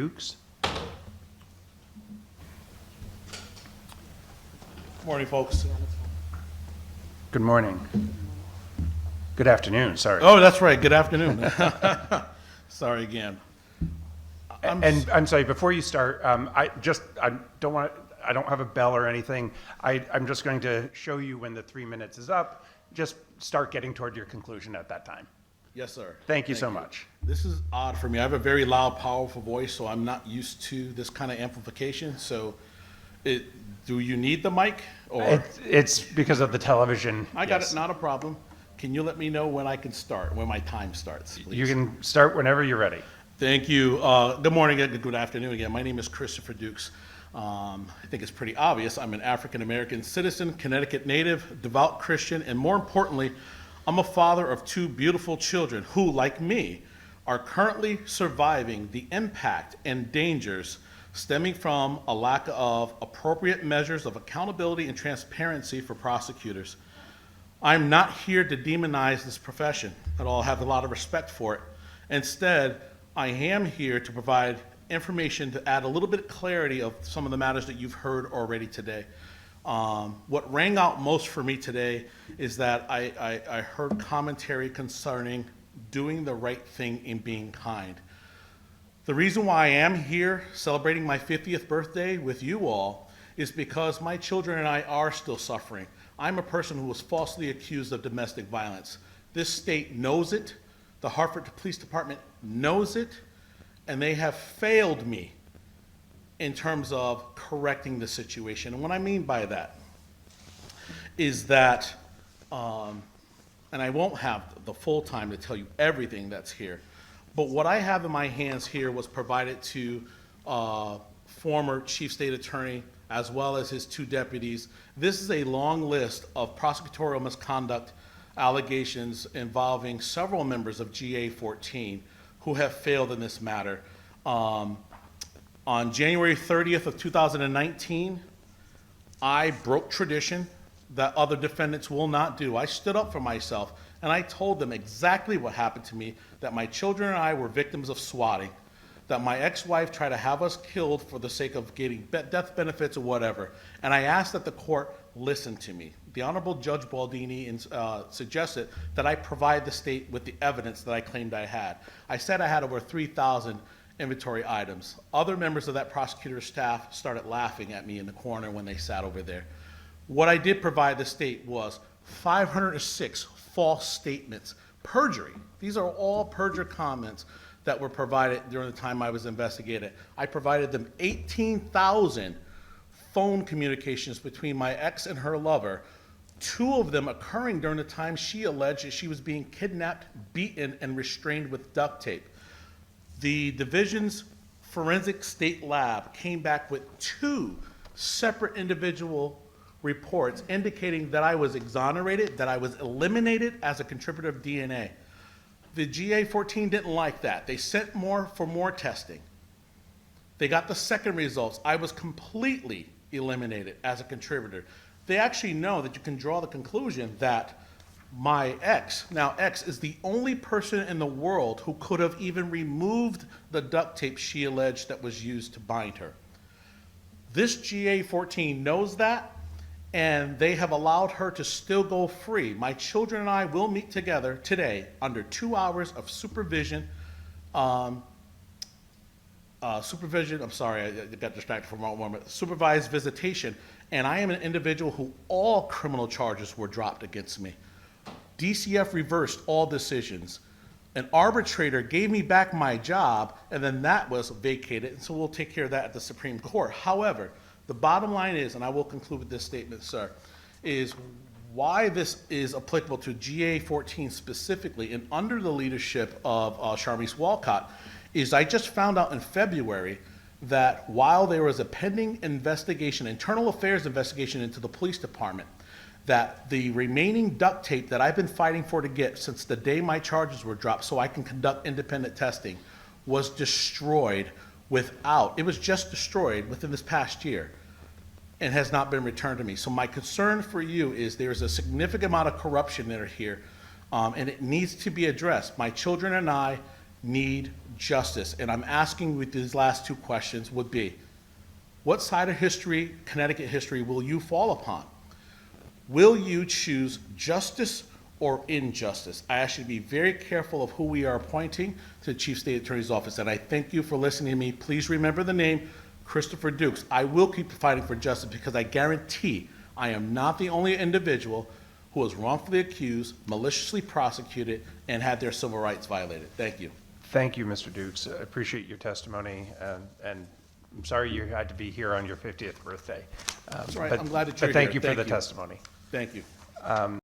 Dukes. Morning, folks. Good morning. Good afternoon, sorry. Oh, that's right. Good afternoon. Sorry again. And I'm sorry, before you start, I don't have a bell or anything. I'm just going to show you when the 3 minutes is up. Just start getting toward your conclusion at that time. Yes, sir. Thank you so much. This is odd for me. I have a very loud, powerful voice, so I'm not used to this kind of amplification. So, do you need the mic? Or It's because of the television. I got yes. it. Not a problem. Can you let me know when I can start, when my time starts, please? You can start whenever you're ready. Thank you. Good morning and good afternoon again. My name is Christopher Dukes. I think it's pretty obvious. I'm an African-American citizen, Connecticut native, devout Christian, and more importantly, I'm a father of two beautiful children who, like me, are currently surviving the impact and dangers stemming from a lack of appropriate measures of accountability and transparency for prosecutors. I'm not here to demonize this profession at all. I have a lot of respect for it. Instead, I am here to provide information to add a little bit of clarity of some of the matters that you've heard already today. What rang out most for me today is that I heard commentary concerning doing the right thing and being kind. The reason why I am here celebrating my 50th birthday with you all is because my children and I are still suffering. I'm a person who was falsely accused of domestic violence. This state knows it. The Hartford Police Department knows it, and they have failed me in terms of correcting the situation. And what I mean by that is that, and I won't have the full time to tell you everything that's here, but what I have in my hands here was provided to former Chief State Attorney as well as his two deputies. This is a long list of prosecutorial misconduct allegations involving several members of GA-14 who have failed in this matter. On January 30th of 2019, I broke tradition that other defendants will not do. I stood up for myself and I told them exactly what happened to me, that my children and I were victims of swatting, that my ex-wife tried to have us killed for the sake of getting death benefits or whatever. And I asked that the court listen to me. The Honorable Judge Baldini suggested that I provide the state with the evidence that I claimed I had. I said I had over 3,000 inventory items. Other members of that prosecutor's staff started laughing at me in the corner when they sat over there. What I did provide the state was 506 false statements, perjury. These are all perjured comments that were provided during the time I was investigated. I provided them 18,000 phone communications between my ex and her lover, two of them occurring during the time she alleged that she was being kidnapped, beaten, and restrained with duct tape. The division's forensic state lab came back with two separate individual reports indicating that I was exonerated, that I was eliminated as a contributor of DNA. The GA-14 didn't like that. They sent for more testing. They got the second results. I was completely eliminated as a contributor. They actually know that you can draw the conclusion that my ex, now ex, is the only person in the world who could have even removed the duct tape she alleged that was used to bind her. This GA-14 knows that, and they have allowed her to still go free. My children and I will meet together today under 2 hours of supervision. I'm sorry, I got distracted for a moment. Supervised visitation, and I am an individual who all criminal charges were dropped against me. DCF reversed all decisions. An arbitrator gave me back my job, and then that was vacated, and so we'll take care of that at the Supreme Court. However, the bottom line is, and I will conclude with this statement, sir, is why this is applicable to GA-14 specifically and under the leadership of Charmise Walcott is I just found out in February that while there was a pending investigation, internal affairs investigation into the police department, that the remaining duct tape that I've been fighting for to get since the day my charges were dropped so I can conduct independent testing was destroyed it was just destroyed within this past year and has not been returned to me. So my concern for you is there's a significant amount of corruption that are here, and it needs to be addressed. My children and I need justice. And I'm asking with these last two questions would be, what side of history, Connecticut history, will you fall upon? Will you choose justice or injustice? I ask you to be very careful of who we are appointing to the Chief State Attorney's Office, and I thank you for listening to me. Please remember the name, Christopher Dukes. I will keep fighting for justice because I guarantee I am not the only individual who was wrongfully accused, maliciously prosecuted, and had their civil rights violated. Thank you. Thank you, Mr. Dukes. I appreciate your testimony, and I'm sorry you had to be here on your 50th birthday. That's all right. But- I'm glad that you're But thank here. you for Thank the you. testimony. Thank you.